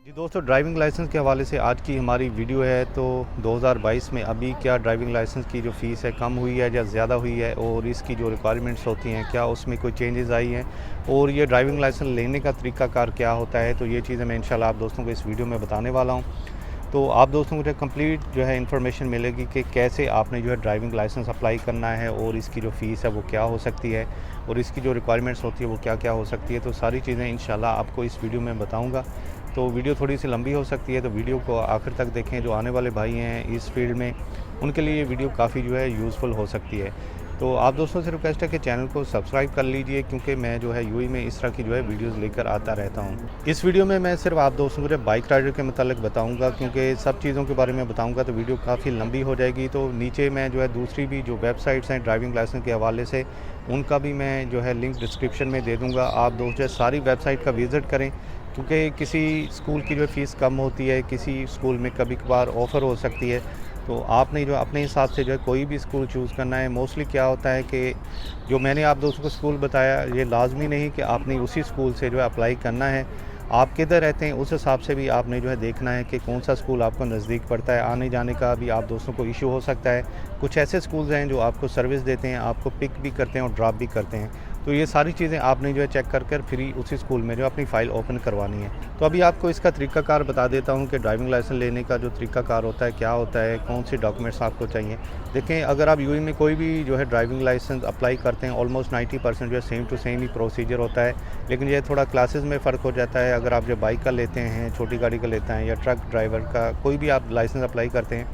जी दोस्तों, driving licence के हवाले से आज की हमारी वीडियो है। तो 2022 में अभी क्या ड्राइविंग लाइसेंस की जो फ़ीस है कम हुई है या ज़्यादा हुई है, और इसकी जो रिक्वायरमेंट्स होती हैं क्या उसमें कोई चेंजेस आई हैं, और ये ड्राइविंग लाइसेंस लेने का तरीक़ाकार क्या होता है। तो ये चीज़ें मैं इंशाल्लाह आप दोस्तों को इस वीडियो में बताने वाला हूँ। तो आप दोस्तों को जो कंप्लीट जो है इन्फॉर्मेशन मिलेगी कि कैसे आपने जो है ड्राइविंग लाइसेंस अप्लाई करना है, और इसकी जो फ़ीस है वो क्या हो सकती है, और इसकी जो रिक्वायरमेंट्स होती है वो क्या क्या हो सकती है। तो सारी चीज़ें इंशाल्लाह आपको इस वीडियो में बताऊँगा। तो वीडियो थोड़ी सी लंबी हो सकती है, तो वीडियो को आखिर तक देखें। जो आने वाले भाई हैं इस फील्ड में, उनके लिए ये वीडियो काफ़ी जो है यूज़फुल हो सकती है। तो आप दोस्तों से रिक्वेस्ट है कि चैनल को सब्सक्राइब कर लीजिए, क्योंकि मैं जो है यूएई में इस तरह की जो है वीडियोस लेकर आता रहता हूँ। इस वीडियो में मैं सिर्फ आप दोस्तों को जो बाइक राइडर के मतलब बताऊँगा, क्योंकि सब चीज़ों के बारे में बताऊँगा तो वीडियो काफ़ी लंबी हो जाएगी। तो नीचे मैं जो है दूसरी भी जो वेबसाइट्स हैं ड्राइविंग लाइसेंस के हवाले से, उनका भी मैं जो है लिंक डिस्क्रिप्शन में दे दूँगा। आप दोस्त जो है सारी वेबसाइट का विज़िट करें, क्योंकि किसी स्कूल की जो फ़ीस कम होती है, किसी स्कूल में कभी कभार ऑफ़र हो सकती है। तो आपने जो अपने हिसाब से जो है कोई भी स्कूल चूज़ करना है। मोस्टली क्या होता है कि जो मैंने आप दोस्तों को स्कूल बताया, ये लाजमी नहीं कि आपने उसी स्कूल से जो है अप्लाई करना है। आप किधर रहते हैं उस हिसाब से भी आपने जो है देखना है कि कौन सा स्कूल आपको नज़दीक पड़ता है। आने जाने का भी आप दोस्तों को इशू हो सकता है। कुछ ऐसे स्कूल्स हैं जो आपको सर्विस देते हैं, आपको पिक भी करते हैं और ड्रॉप भी करते हैं। तो ये सारी चीज़ें आपने जो है चेक कर फिर ही उसी स्कूल में जो अपनी फ़ाइल ओपन करवानी है। तो अभी आपको इसका तरीक़ाकार बता देता हूँ कि ड्राइविंग लाइसेंस लेने का जो तरीक़ाकार होता है, क्या होता है, कौन से डॉक्यूमेंट्स आपको चाहिए। देखें, अगर आप यूएई में कोई भी जो है ड्राइविंग लाइसेंस अप्लाई करते हैं, ऑलमोस्ट 90% जो है सेम टू सेम ही प्रोसीजर होता है। लेकिन ये थोड़ा क्लासेस में फ़र्क हो जाता है। अगर आप जो बाइक का लेते हैं, छोटी गाड़ी का लेते हैं, या ट्रक ड्राइवर का कोई भी आप लाइसेंस अप्लाई करते हैं,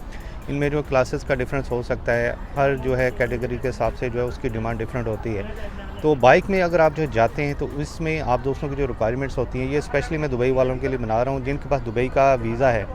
इनमें जो क्लासेस का डिफरेंस हो सकता है। हर जो है कैटेगरी के हिसाब से जो है उसकी डिमांड डिफरेंट होती है। तो बाइक में अगर आप जो जाते हैं तो इसमें आप दोस्तों की जो रिक्वायरमेंट्स होती हैं, ये स्पेशली मैं दुबई वालों के लिए बना रहा हूँ जिनके पास दुबई का वीज़ा है।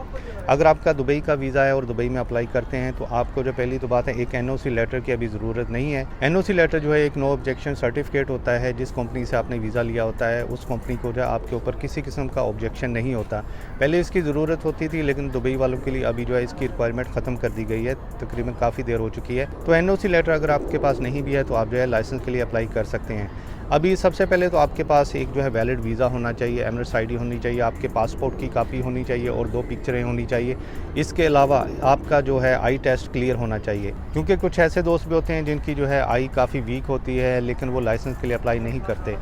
अगर आपका दुबई का वीज़ा है और दुबई में अप्लाई करते हैं, तो आपको जो पहली तो बात है, एक एनओसी लेटर की अभी ज़रूरत नहीं है। एनओसी लेटर जो है एक नो ऑब्जेक्शन सर्टिफिकेट होता है। जिस कंपनी से आपने वीज़ा लिया होता है उस कंपनी को जो आपके ऊपर किसी किस्म का ऑब्जेक्शन नहीं होता। पहले इसकी ज़रूरत होती थी, लेकिन दुबई वालों के लिए अभी जो है इसकी रिक्वायरमेंट ख़त्म कर दी गई है। तकरीबन काफ़ी देर हो चुकी है। तो एनओसी लेटर अगर आपके पास नहीं भी है तो आप जो है लाइसेंस के लिए अप्लाई कर सकते हैं। अभी सबसे पहले तो आपके पास एक जो है वैलिड वीज़ा होना चाहिए, एमरेट्स आईडी होनी चाहिए, आपके पासपोर्ट की कापी होनी चाहिए और 2 पिक्चरें होनी चाहिए। इसके अलावा आपका जो है आई टेस्ट क्लियर होना चाहिए, क्योंकि कुछ ऐसे दोस्त भी होते हैं जिनकी जो है आई काफ़ी वीक होती है, लेकिन वो लाइसेंस के लिए अप्लाई नहीं करते।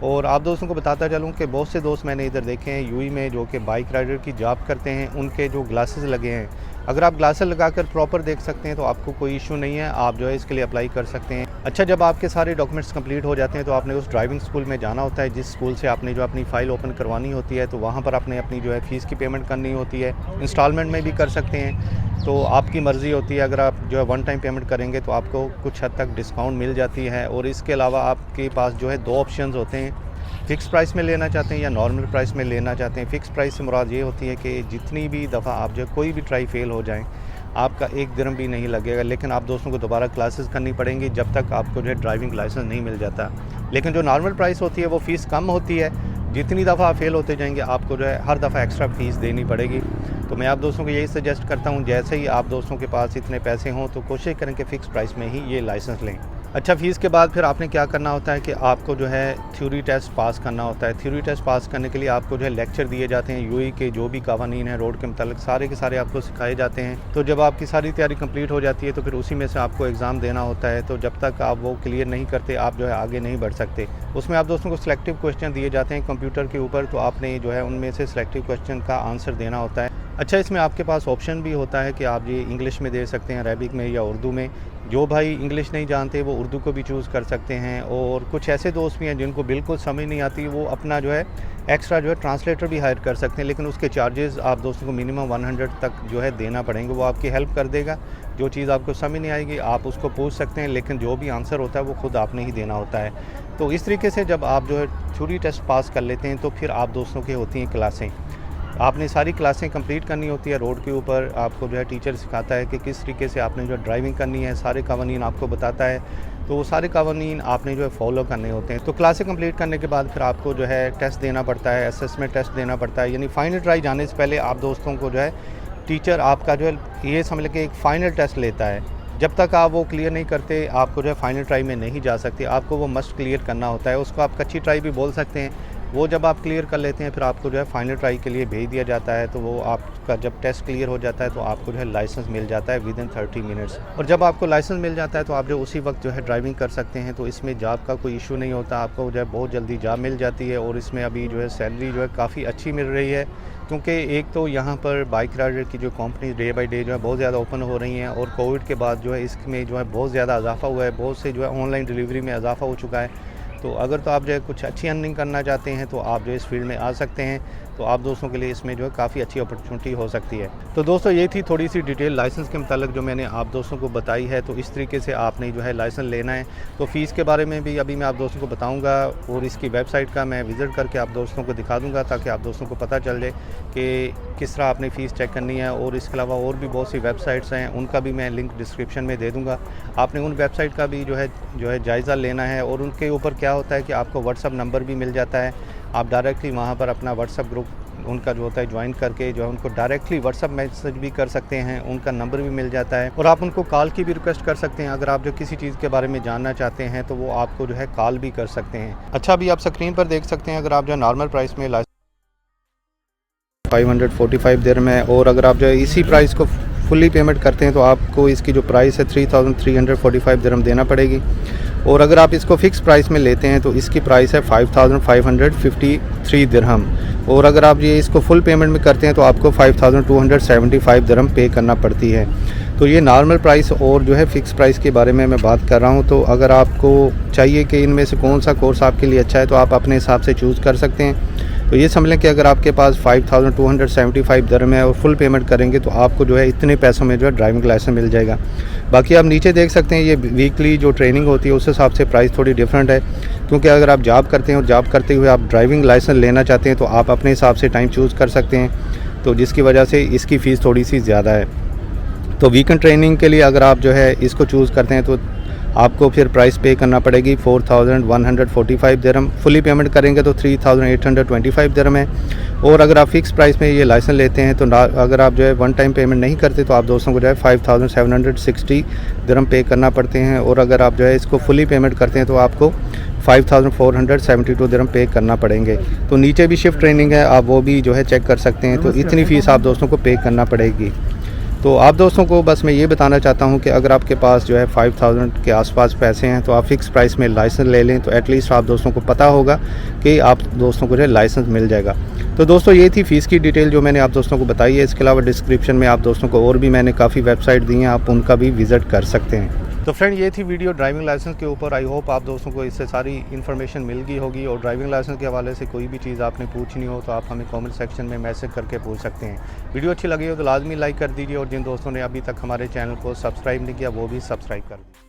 और आप दोस्तों को बताता चलूँ कि बहुत से दोस्त मैंने इधर देखे हैं यूएई में जो कि बाइक राइडर की जॉब करते हैं, उनके जो ग्लासेस लगे हैं, अगर आप ग्लासेस लगाकर प्रॉपर देख सकते हैं तो आपको कोई इशू नहीं है, आप जो है इसके लिए अप्लाई कर सकते हैं। अच्छा, जब आपके सारे डॉक्यूमेंट्स कंप्लीट हो जाते हैं तो आपने उस ड्राइविंग स्कूल में जाना होता है जिस स्कूल से आपने जो अपनी फ़ाइल ओपन करवानी होती है। तो वहाँ पर आपने अपनी जो है फ़ीस की पेमेंट करनी होती है। इंस्टॉलमेंट में भी कर सकते हैं, तो आपकी मर्ज़ी होती है। अगर आप जो है वन टाइम पेमेंट करेंगे तो आपको कुछ हद तक डिस्काउंट मिल जाती है। और इसके अलावा आपके पास जो है 2 ऑप्शंस होते हैं, फ़िक्स प्राइस में लेना चाहते हैं या नॉर्मल प्राइस में लेना चाहते हैं। फ़िक्स प्राइस से मुराद ये होती है कि जितनी भी दफ़ा आप जो कोई भी ट्राई फेल हो जाएँ, आपका 1 दिरहम भी नहीं लगेगा, लेकिन आप दोस्तों को दोबारा क्लासेस करनी पड़ेंगी जब तक आपको जो है ड्राइविंग लाइसेंस नहीं मिल जाता। लेकिन जो नॉर्मल प्राइस होती है वो फ़ीस कम होती है। जितनी दफ़ा आप फेल होते जाएंगे आपको जो है हर दफ़ा एक्स्ट्रा फ़ीस देनी पड़ेगी। तो मैं आप दोस्तों को यही सजेस्ट करता हूँ, जैसे ही आप दोस्तों के पास इतने पैसे हों तो कोशिश करें कि फ़िक्स प्राइस में ही ये लाइसेंस लें। अच्छा, फ़ीस के बाद फिर आपने क्या करना होता है कि आपको जो है थ्योरी टेस्ट पास करना होता है। थ्योरी टेस्ट पास करने के लिए आपको जो है लेक्चर दिए जाते हैं। यूएई के जो भी कवानीन हैं रोड के मतलब सारे के सारे आपको सिखाए जाते हैं। तो जब आपकी सारी तैयारी कंप्लीट हो जाती है तो फिर उसी में से आपको एग्ज़ाम देना होता है। तो जब तक आप वो क्लियर नहीं करते आप जो है आगे नहीं बढ़ सकते। उसमें आप दोस्तों को सिलेक्टिव क्वेश्चन दिए जाते हैं कंप्यूटर के ऊपर, तो आपने जो है उनमें से सिलेक्टिव क्वेश्चन का आंसर देना होता है। अच्छा, इसमें आपके पास ऑप्शन भी होता है कि आप ये इंग्लिश में दे सकते हैं, अरबिक में या उर्दू में। जो भाई इंग्लिश नहीं जानते वो उर्दू को भी चूज़ कर सकते हैं। और कुछ ऐसे दोस्त भी हैं जिनको बिल्कुल समझ नहीं आती, वो अपना जो है एक्स्ट्रा जो है ट्रांसलेटर भी हायर कर सकते हैं, लेकिन उसके चार्जेस आप दोस्तों को मिनिमम 100 तक जो है देना पड़ेंगे। वो आपकी हेल्प कर देगा। जो चीज़ आपको समझ नहीं आएगी आप उसको पूछ सकते हैं, लेकिन जो भी आंसर होता है वो खुद आपने ही देना होता है। तो इस तरीके से जब आप जो है थ्योरी टेस्ट पास कर लेते हैं तो फिर आप दोस्तों की होती हैं क्लासें। आपने सारी क्लासें कंप्लीट करनी होती है। रोड के ऊपर आपको जो है टीचर सिखाता है कि किस तरीके से आपने जो ड्राइविंग करनी है, सारे कवानीन आपको बताता है। तो वो सारे कवानीन आपने जो है फॉलो करने होते हैं। तो क्लासें कंप्लीट करने के बाद फिर आपको जो है टेस्ट देना पड़ता है, असेसमेंट टेस्ट देना पड़ता है। यानी फाइनल ट्राई जाने से पहले आप दोस्तों को जो है टीचर आपका जो है ये समझ लें कि एक फ़ाइनल टेस्ट लेता है। जब तक आप वो क्लियर नहीं करते आपको जो है फाइनल ट्राई में नहीं जा सकते। आपको वो मस्ट क्लियर करना होता है। उसको आप कच्ची ट्राई भी बोल सकते हैं, वो जब आप क्लियर कर लेते हैं फिर आपको जो है फाइनल ट्राई के लिए भेज दिया जाता है। तो वो आपका जब टेस्ट क्लियर हो जाता है तो आपको जो है लाइसेंस मिल जाता है विदिन 30 मिनट्स। और जब आपको लाइसेंस मिल जाता है तो आप जो उसी वक्त जो है ड्राइविंग कर सकते हैं। तो इसमें जॉब का कोई इशू नहीं होता, आपको जो है बहुत जल्दी जॉब मिल जाती है। और इसमें अभी जो है सैलरी जो है काफ़ी अच्छी मिल रही है, क्योंकि एक तो यहाँ पर बाइक राइडर की जो कंपनी डे बाई डे जो है बहुत ज़्यादा ओपन हो रही हैं। और कोविड के बाद जो है इसमें जो है बहुत ज़्यादा इजाफा हुआ है, बहुत से जो है ऑनलाइन डिलीवरी में इजाफा हो चुका है। तो अगर तो आप जो है कुछ अच्छी अर्निंग करना चाहते हैं तो आप जो इस फील्ड में आ सकते हैं। तो आप दोस्तों के लिए इसमें जो है काफ़ी अच्छी अपॉर्चुनिटी हो सकती है। तो दोस्तों ये थी थोड़ी सी डिटेल लाइसेंस के मतलब जो मैंने आप दोस्तों को बताई है। तो इस तरीके से आपने जो है लाइसेंस लेना है। तो फ़ीस के बारे में भी अभी मैं आप दोस्तों को बताऊंगा और इसकी वेबसाइट का मैं विज़िट करके आप दोस्तों को दिखा दूंगा, ताकि आप दोस्तों को पता चल जाए कि किस तरह आपने फ़ीस चेक करनी है। और इसके अलावा और भी बहुत सी वेबसाइट्स हैं, उनका भी मैं लिंक डिस्क्रिप्शन में दे दूँगा। आपने उन वेबसाइट का भी जो है जायज़ा लेना है। और उनके ऊपर क्या होता है कि आपको व्हाट्सअप नंबर भी मिल जाता है, आप डायरेक्टली वहाँ पर अपना व्हाट्सअप ग्रुप उनका जो होता है ज्वाइन करके जो है उनको डायरेक्टली व्हाट्सअप मैसेज भी कर सकते हैं, उनका नंबर भी मिल जाता है। और आप उनको कॉल की भी रिक्वेस्ट कर सकते हैं, अगर आप जो किसी चीज़ के बारे में जानना चाहते हैं तो वो आपको जो है कॉल भी कर सकते हैं। अच्छा, अभी आप स्क्रीन पर देख सकते हैं, अगर आप जो नॉर्मल प्राइस में 545 दिरहम है, और अगर आप जो है इसी प्राइस को फुल्ली पेमेंट करते हैं तो आपको इसकी जो प्राइस है 3345 दिरहम देना पड़ेगी। और अगर आप इसको फ़िक्स प्राइस में लेते हैं तो इसकी प्राइस है 5553 दिरहम। और अगर आप ये इसको फुल पेमेंट में करते हैं तो आपको 5275 दिरहम पे करना पड़ती है। तो ये नॉर्मल प्राइस और जो है फ़िक्स प्राइस के बारे में मैं बात कर रहा हूँ। तो अगर आपको चाहिए कि इनमें से कौन सा कोर्स आपके लिए अच्छा है तो आप अपने हिसाब से चूज़ कर सकते हैं। तो ये समझ लें कि अगर आपके पास 5275 दिरहम है और फुल पेमेंट करेंगे तो आपको जो है इतने पैसों में जो है ड्राइविंग लाइसेंस मिल जाएगा। बाकी आप नीचे देख सकते हैं, ये वीकली जो ट्रेनिंग होती है उस हिसाब से प्राइस थोड़ी डिफरेंट है, क्योंकि अगर आप जॉब करते हैं और जॉब करते हुए आप ड्राइविंग लाइसेंस लेना चाहते हैं तो आप अपने हिसाब से टाइम चूज़ कर सकते हैं, तो जिसकी वजह से इसकी फ़ीस थोड़ी सी ज़्यादा है। तो वीकेंड ट्रेनिंग के लिए अगर आप जो है इसको चूज़ करते हैं तो आपको फिर प्राइस पे करना पड़ेगी 4145 दिरहम। फुली पेमेंट करेंगे तो 3825 दिरहम है। और अगर आप फ़िक्स प्राइस में ये लाइसेंस लेते हैं तो अगर आप जो है वन टाइम पेमेंट नहीं करते तो आप दोस्तों को जो है 5760 दिरहम पे करना पड़ते हैं। और अगर आप जो है इसको फुली पेमेंट करते हैं तो आपको 5472 दिरहम पे करना पड़ेंगे। तो नीचे भी शिफ्ट ट्रेनिंग है, आप वो भी जो है चेक कर सकते हैं। तो इतनी फ़ीस आप दोस्तों को पे करना पड़ेगी। तो आप दोस्तों को बस मैं ये बताना चाहता हूँ कि अगर आपके पास जो है 5000 के आसपास पैसे हैं तो आप फ़िक्स प्राइस में लाइसेंस ले लें, तो एटलीस्ट आप दोस्तों को पता होगा कि आप दोस्तों को जो है लाइसेंस मिल जाएगा। तो दोस्तों ये थी फ़ीस की डिटेल जो मैंने आप दोस्तों को बताई है। इसके अलावा डिस्क्रिप्शन में आप दोस्तों को और भी मैंने काफ़ी वेबसाइट दी हैं, आप उनका भी विज़िट कर सकते हैं। तो फ्रेंड ये थी वीडियो ड्राइविंग लाइसेंस के ऊपर। आई होप आप दोस्तों को इससे सारी इन्फॉर्मेशन मिल गई होगी। और ड्राइविंग लाइसेंस के हवाले से कोई भी चीज़ आपने पूछनी हो तो आप हमें कमेंट सेक्शन में मैसेज करके पूछ सकते हैं। वीडियो अच्छी लगी हो तो लाजमी लाइक कर दीजिए, और जिन दोस्तों ने अभी तक हमारे चैनल को सब्सक्राइब नहीं किया वो भी सब्सक्राइब कर दीजिए।